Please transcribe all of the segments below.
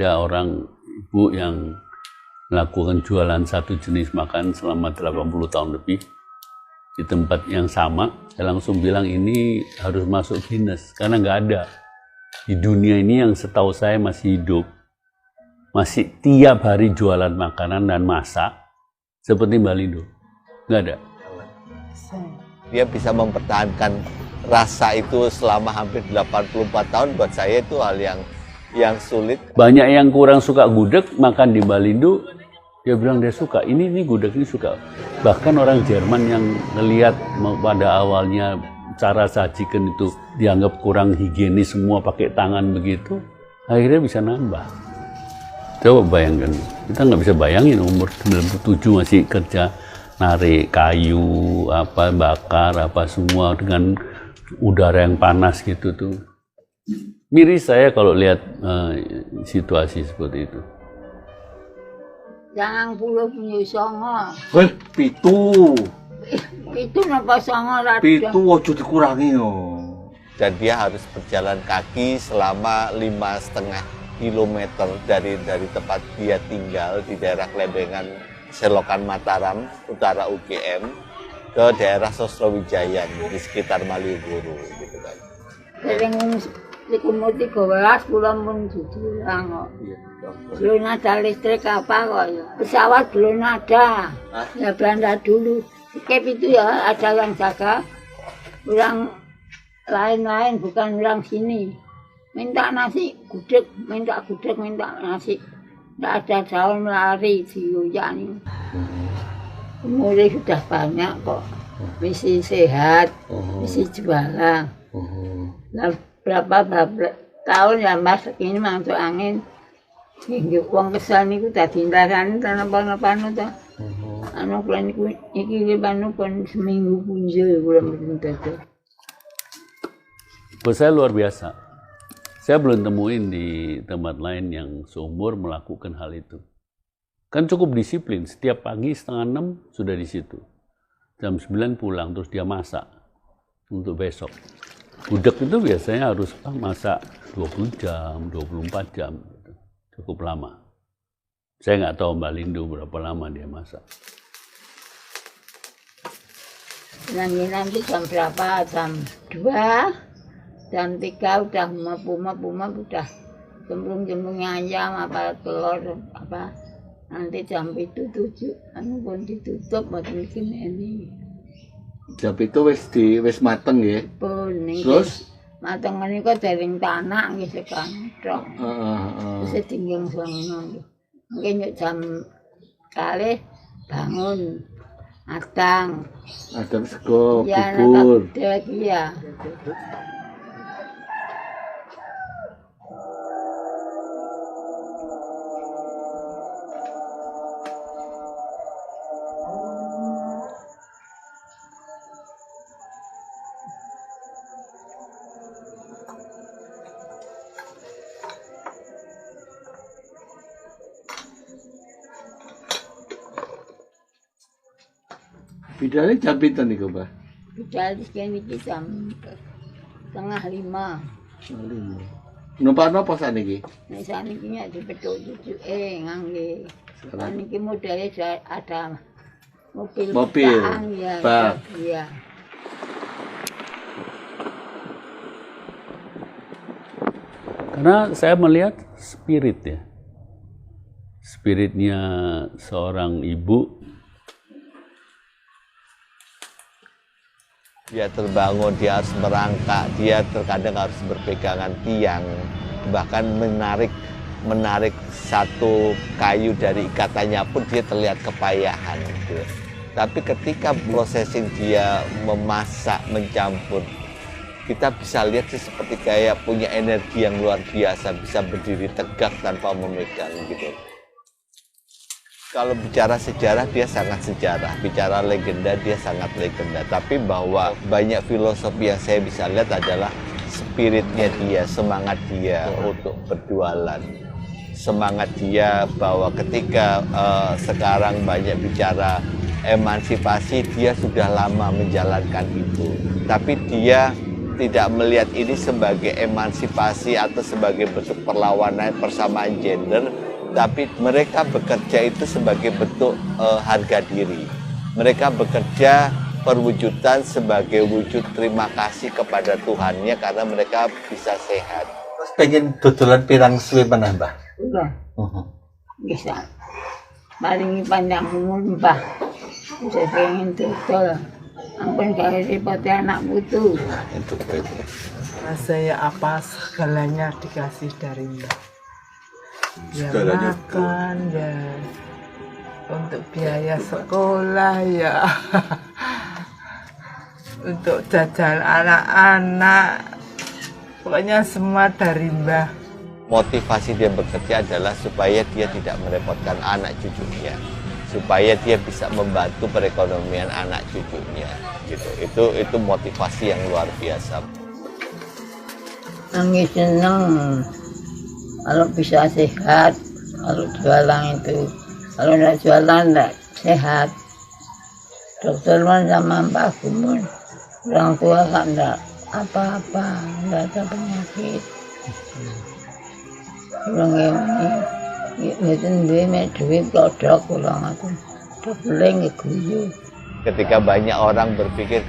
ada orang ibu yang melakukan jualan satu jenis makan selama 80 tahun lebih di tempat yang sama. Saya langsung bilang ini harus masuk Guinness karena nggak ada di dunia ini yang setahu saya masih hidup, masih tiap hari jualan makanan dan masak seperti Mbak Lindo. Nggak ada. Dia bisa mempertahankan rasa itu selama hampir 84 tahun. Buat saya itu hal yang sulit. Banyak yang kurang suka gudeg makan di Mbak Lindo, dia bilang dia suka. Ini gudeg ini suka. Bahkan orang Jerman yang ngelihat pada awalnya cara sajikan itu dianggap kurang higienis, semua pakai tangan begitu, akhirnya bisa nambah. Coba bayangkan, kita nggak bisa bayangin umur 97 masih kerja narik kayu, apa bakar, apa semua dengan udara yang panas gitu tuh. Miris saya kalau lihat situasi seperti itu. Jangan puluh punya songo. Pitu. Itu napa songo rada. Pitu ojo dikurangi yo. Dan dia harus berjalan kaki selama 5,5 kilometer dari tempat dia tinggal di daerah Klembengan, Selokan Mataram, utara UGM, ke daerah Sosrawijayan di sekitar Malioboro gitu kan. Sering umur 13 bulan pun dijulang kok. Belum ada listrik apa kok ya. Pesawat belum ada. Ya Belanda dulu. Kep itu ya ada yang jaga. Orang lain-lain bukan orang sini. Minta nasi gudeg, minta nasi. Tidak ada daun lari diuyani. Umurnya sudah banyak kok. Misi sehat, misi jualan. Berapa tahun ya Mas ini masuk angin. Nggih wong kesal niku dadi ndarani tanpa-tanpa to. Anu kula niku iki panu pun seminggu punjul kula mboten dados. Buat saya luar biasa. Saya belum temuin di tempat lain yang seumur melakukan hal itu. Kan cukup disiplin, setiap pagi 5:30 sudah di situ. Jam 9 pulang, terus dia masak untuk besok. Gudeg itu biasanya harus masak 20 jam, 24 jam. Cukup lama. Saya nggak tahu Mbak Lindo berapa lama dia masak. Nanti jam berapa? Jam 2, jam 3 udah map udah cemplung ayam apa telur apa. Nanti jam itu 7, anu pun ditutup buat bikin ini. Jam itu wis mateng ya. Pun Terus mateng menika dereng tanah nggih sekan tok. Wis tinggal sono. Mungkin jam kalih bangun adang sego ya, bubur. Ya. Bidalnya jam pinten niku, Mbah? Bidal iki jam 4:30. Numpak napa saniki? Nek saniki nek dipethuk-cucuke ngangge. Saniki modele ada mobil. Ya. Bak. Iya. Karena saya melihat spirit ya. Spiritnya seorang ibu. Dia terbangun, dia harus merangkak, dia terkadang harus berpegangan tiang, bahkan menarik satu kayu dari ikatannya pun dia terlihat kepayahan. Gitu. Tapi ketika processing dia memasak, mencampur, kita bisa lihat sih seperti kayak punya energi yang luar biasa, bisa berdiri tegak tanpa memegang gitu. Kalau bicara sejarah, dia sangat sejarah. Bicara legenda, dia sangat legenda. Tapi bahwa banyak filosofi yang saya bisa lihat adalah spiritnya dia, semangat dia untuk berjualan. Semangat dia bahwa ketika sekarang banyak bicara emansipasi, dia sudah lama menjalankan itu. Tapi dia tidak melihat ini sebagai emansipasi atau sebagai bentuk perlawanan persamaan gender, tapi mereka bekerja itu sebagai bentuk harga diri. Mereka bekerja perwujudan sebagai wujud terima kasih kepada Tuhannya karena mereka bisa sehat. Terus pengen dodolan pirang suwe meneh, Mbah? Udah, bisa. Paling panjang umur Mbah. Saya pengen dodol. Ampun gak repot anak putu. Itu itu. Saya apa segalanya dikasih dari Mbak. Ya Segalanya makan ya, untuk biaya sekolah ya, untuk jajan anak-anak, pokoknya semua dari Mbah. Motivasi dia bekerja adalah supaya dia tidak merepotkan anak cucunya, supaya dia bisa membantu perekonomian anak cucunya, gitu. Itu motivasi yang luar biasa. Nangis seneng kalau bisa sehat, kalau jualan itu, kalau nggak jualan nggak sehat. Dokter man sama Mbak Gumun, orang tua kan nggak apa-apa, nggak ada penyakit. Orang ini itu duit kodok ulang aku, dobeling guyu. Ketika banyak orang berpikir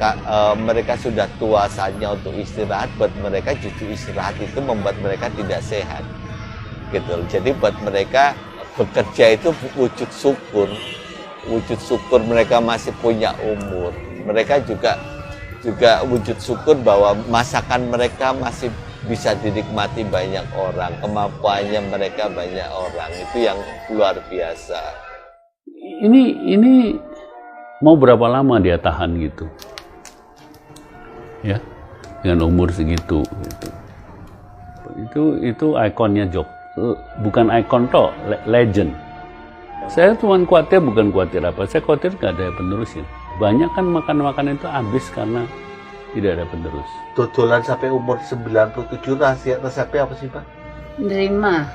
mereka sudah tua saatnya untuk istirahat, buat mereka justru istirahat itu membuat mereka tidak sehat, gitu. Jadi buat mereka bekerja itu wujud syukur mereka masih punya umur. Mereka juga wujud syukur bahwa masakan mereka masih bisa dinikmati banyak orang, kemampuannya mereka banyak orang. Itu yang luar biasa. Ini mau berapa lama dia tahan gitu, ya, dengan umur segitu gitu. Itu ikonnya Jok, bukan ikon toh, legend. Saya cuma khawatir, bukan khawatir apa, saya khawatir nggak ada yang penerusin. Banyak kan makan itu habis karena tidak ada penerus. Dodolan sampai umur 97 rahasia resepnya apa sih, Pak? Nerima,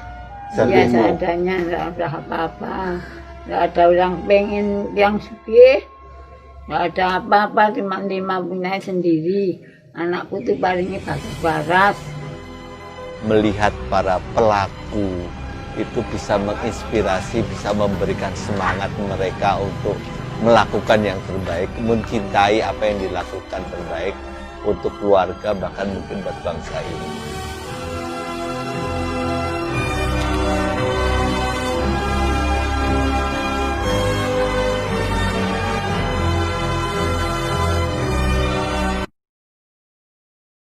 ya seadanya, nggak ada apa-apa, nggak ada yang pengen yang sugih. Nggak ada apa-apa, cuma lima punya sendiri. Anakku tuh palingnya baras. Melihat para pelaku itu bisa menginspirasi, bisa memberikan semangat mereka untuk melakukan yang terbaik, mencintai apa yang dilakukan terbaik untuk keluarga, bahkan mungkin buat bangsa ini.